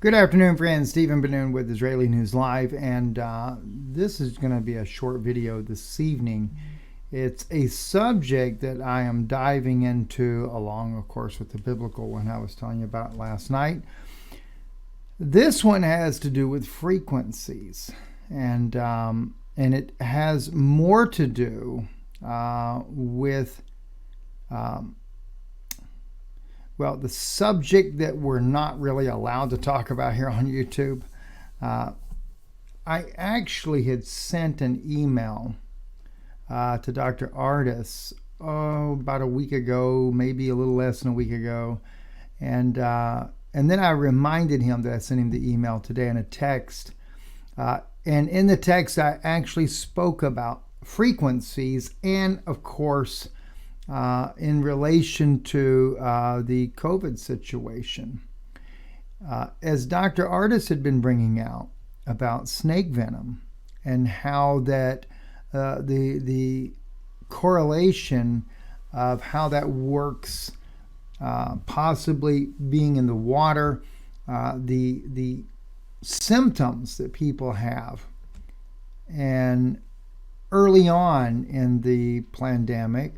Good afternoon, friends. Stephen Denoon with Israeli News Live, and this is going to be a short video this evening. It's a subject that I am diving into, along, of course, with the biblical one I was telling you about last night. This one has to do with frequencies, and it has more to do with the subject that we're not really allowed to talk about here on YouTube. I actually had sent an email to Dr. Artis about a week ago, maybe a little less than a week ago, and then I reminded him that I sent him the email today in a text. And in the text, I actually spoke about frequencies and, of course, in relation to the COVID situation. As Dr. Artis had been bringing out about snake venom and how that the correlation of how that works, possibly being in the water, the symptoms that people have. And early on in the pandemic,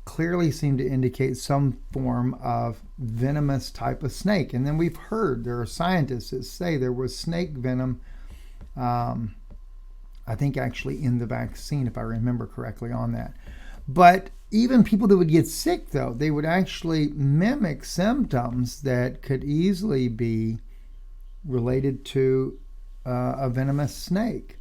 clearly seemed to indicate some form of venomous type of snake. And then we've heard there are scientists that say there was snake venom, I think actually in the vaccine, if I remember correctly on that. But even people that would get sick, though, they would actually mimic symptoms that could easily be related to a venomous snake.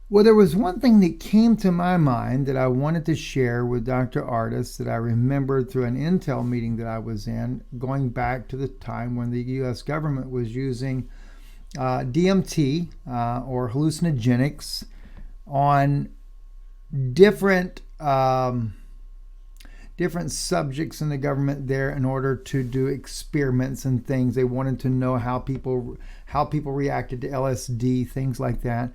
Well, there was one thing that came to my mind that I wanted to share with Dr. Artis that I remembered through an intel meeting that I was in, going back to the time when the U.S. government was using DMT or hallucinogenics on different subjects in the government there in order to do experiments and things. They wanted to know how people reacted to LSD, things like that.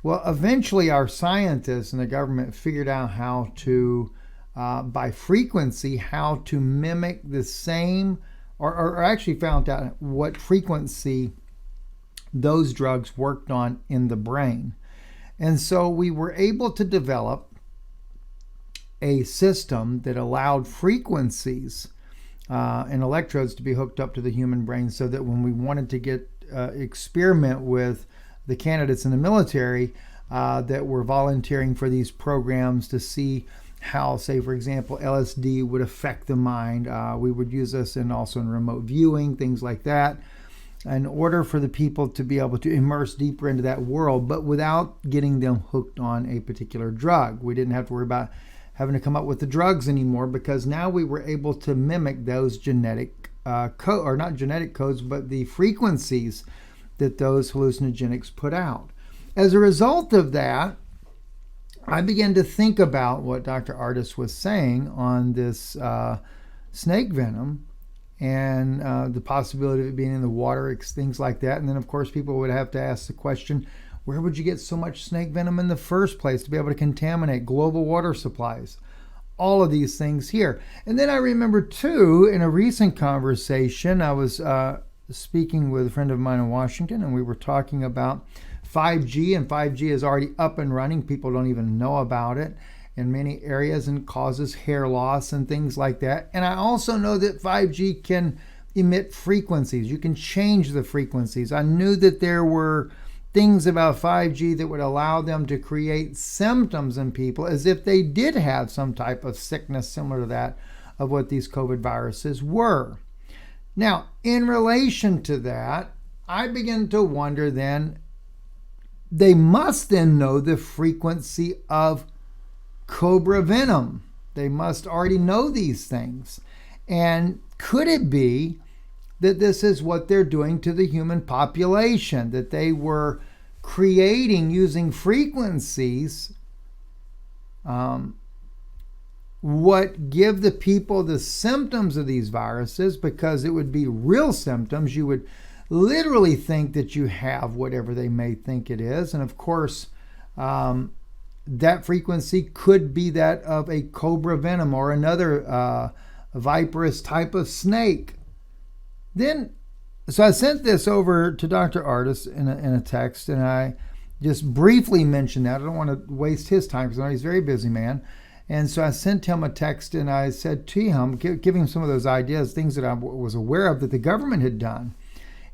Well, eventually our scientists in the government figured out how to, by frequency, how to mimic the same, or actually found out what frequency those drugs worked on in the brain. And so we were able to develop a system that allowed frequencies and electrodes to be hooked up to the human brain so that when we wanted to experiment with the candidates in the military that were volunteering for these programs to see how, say, for example, LSD would affect the mind. We would use this also in remote viewing, things like that, in order for the people to be able to immerse deeper into that world, but without getting them hooked on a particular drug. We didn't have to worry about having to come up with the drugs anymore, because now we were able to mimic those genetic not genetic codes, but the frequencies that those hallucinogenics put out. As a result of that, I began to think about what Dr. Artis was saying on this snake venom and the possibility of it being in the water, things like that. And then, of course, people would have to ask the question, where would you get so much snake venom in the first place to be able to contaminate global water supplies? All of these things here. And then I remember, too, in a recent conversation, I was speaking with a friend of mine in Washington, and we were talking about 5G, and 5G is already up and running. People don't even know about it in many areas and causes hair loss and things like that. And I also know that 5G can emit frequencies. You can change the frequencies. I knew that there were things about 5G that would allow them to create symptoms in people as if they did have some type of sickness similar to that of what these COVID viruses were. Now, in relation to that, I begin to wonder then, they must then know the frequency of cobra venom. They must already know these things. And could it be that this is what they're doing to the human population, that they were creating using frequencies what give the people the symptoms of these viruses, because it would be real symptoms. You would literally think that you have whatever they may think it is. And of course, that frequency could be that of a cobra venom or another viperous type of snake. Then So I sent this over to Dr. Artis in a text, and I just briefly mentioned that. I don't want to waste his time because I know he's a very busy man. And so I sent him a text, and I said to him, give him some of those ideas, things that I was aware of that the government had done,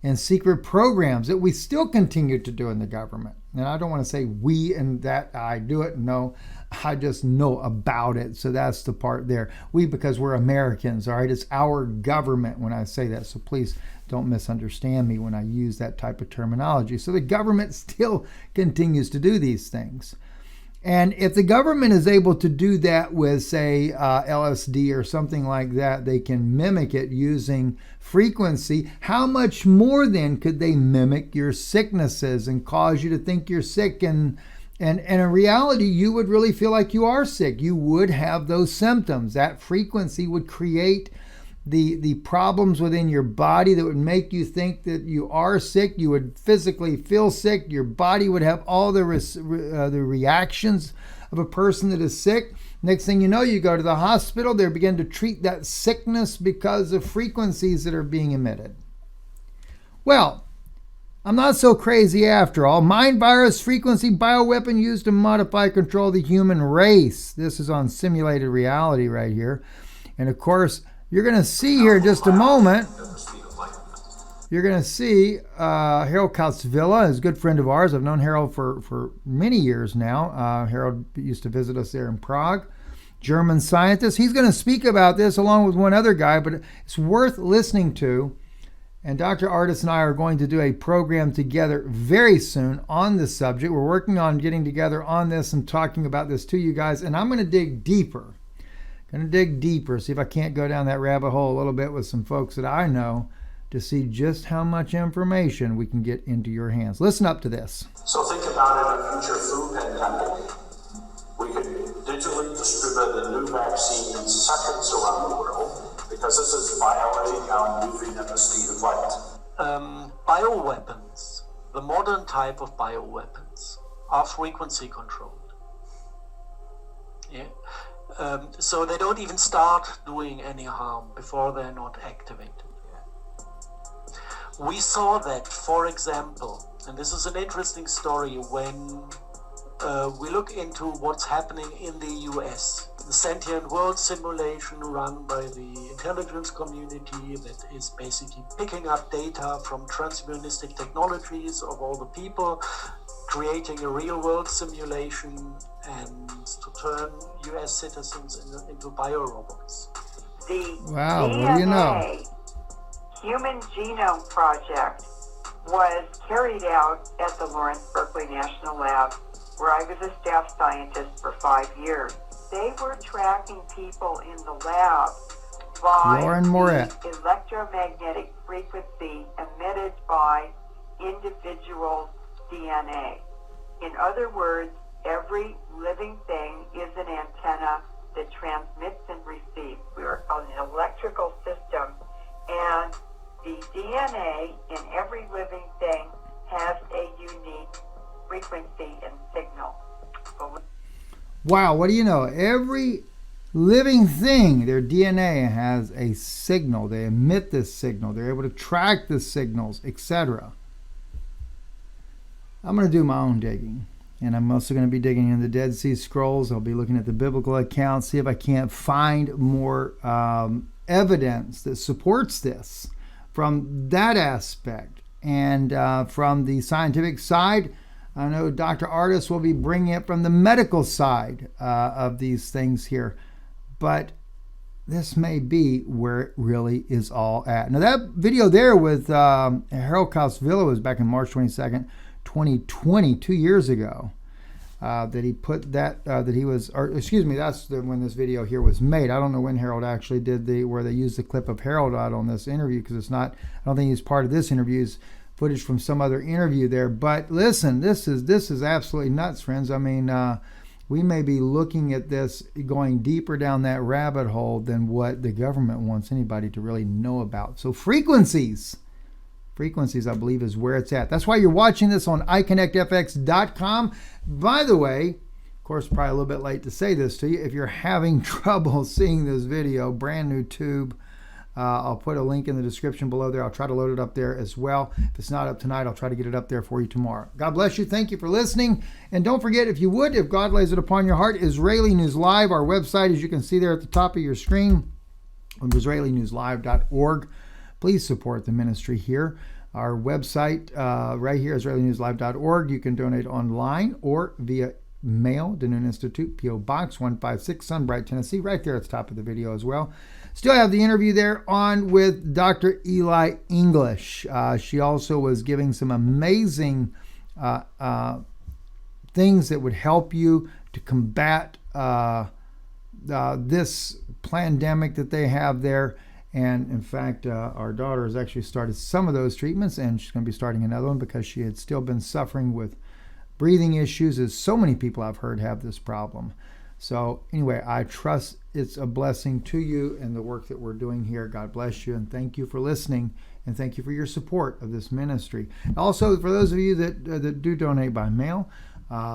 and secret programs that we still continue to do in the government. And I don't want to say we and that I do it. No, I just know about it. So that's the part there. We, because we're Americans, all right? It's our government when I say that. So please don't misunderstand me when I use that type of terminology. So the government still continues to do these things. And if the government is able to do that with, say, LSD or something like that, they can mimic it using frequency. How much more then could they mimic your sicknesses and cause you to think you're sick? And in reality, you would really feel like you are sick. You would have those symptoms. That frequency would create the problems within your body that would make you think that you are sick. You would physically feel sick. Your body would have all the reactions of a person that is sick. Next thing you know, you go to the hospital. They begin to treat that sickness because of frequencies that are being emitted. Well, I'm not so crazy after all. Mind virus frequency bioweapon used to modify control the human race. This is on simulated reality right here. And of course, you're going to see here in just a moment, you're going to see Harold Kausvilla is a good friend of ours. I've known Harold for many years now. Harold used to visit us there in Prague. German scientist. He's going to speak about this along with one other guy, but it's worth listening to. And Dr. Artis and I are going to do a program together very soon on this subject. We're working on getting together on this and talking about this to you guys. And I'm going to dig deeper. See if I can't go down that rabbit hole a little bit with some folks that I know to see just how much information we can get into your hands. Listen up to this. So think about it, a future flu pandemic. We could digitally distribute the new vaccine in seconds around the world because this is biology now moving at the speed of light. Bioweapons, the modern type of bioweapons, are frequency controlled. Yeah. So they don't even start doing any harm before they're not activated. We saw that, for example, and this is an interesting story, when we look into what's happening in the US, the sentient world simulation run by the intelligence community that is basically picking up data from transhumanistic technologies of all the people, creating a real-world simulation and to turn U.S. citizens into biorobots. Wow, what do you know? Human Genome Project was carried out at the Lawrence Berkeley National Lab, where I was a staff scientist for 5 years. They were tracking people in the lab by the electromagnetic frequency emitted by individuals' DNA. In other words, every living thing is an antenna that transmits and receives. We are called an electrical system, and the DNA in every living thing has a unique frequency and signal. Wow, what do you know? Every living thing, their DNA has a signal. They emit this signal. They're able to track the signals, etc. I'm going to do my own digging. And I'm also going to be digging in the Dead Sea Scrolls. I'll be looking at the biblical accounts, see if I can't find more evidence that supports this from that aspect. And from the scientific side, I know Dr. Artis will be bringing it from the medical side of these things here. But this may be where it really is all at. Now, that video there with Harold Kausvilla was back in March 22nd. 2020, 2 years ago, that he put that, that he was, or excuse me, that's when this video here was made. I don't know when Harold actually did where they used the clip of Harold out on this interview, because it's not, I don't think he's part of this interview. It's footage from some other interview there. But listen, this is absolutely nuts, friends. I mean, we may be looking at this going deeper down that rabbit hole than what the government wants anybody to really know about. So frequencies, I believe, is where it's at. That's why you're watching this on iConnectFX.com. By the way, of course, probably a little bit late to say this to you. If you're having trouble seeing this video, brand new tube, I'll put a link in the description below there. I'll try to load it up there as well. If it's not up tonight, I'll try to get it up there for you tomorrow. God bless you. Thank you for listening. And don't forget, if you would, if God lays it upon your heart, Israeli News Live, our website, as you can see there at the top of your screen, IsraeliNewsLive.org. Please support the ministry here. Our website right here, IsraeliNewsLive.org. You can donate online or via mail, Denoon Institute, P.O. Box 156, Sunbright, Tennessee, right there at the top of the video as well. Still have the interview there on with Dr. Eli English. She also was giving some amazing things that would help you to combat this pandemic that they have there. And in fact, our daughter has actually started some of those treatments, and she's going to be starting another one because she had still been suffering with breathing issues, as so many people I've heard have this problem. So anyway, I trust it's a blessing to you and the work that we're doing here. God bless you, and thank you for listening, and thank you for your support of this ministry. Also, for those of you that do donate by mail,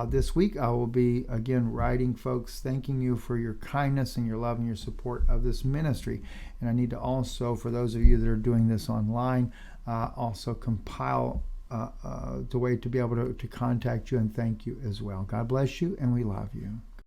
this week I will be again writing folks thanking you for your kindness and your love and your support of this ministry. And I need to also, for those of you that are doing this online, also compile the way to be able to contact you and thank you as well. God bless you, and we love you.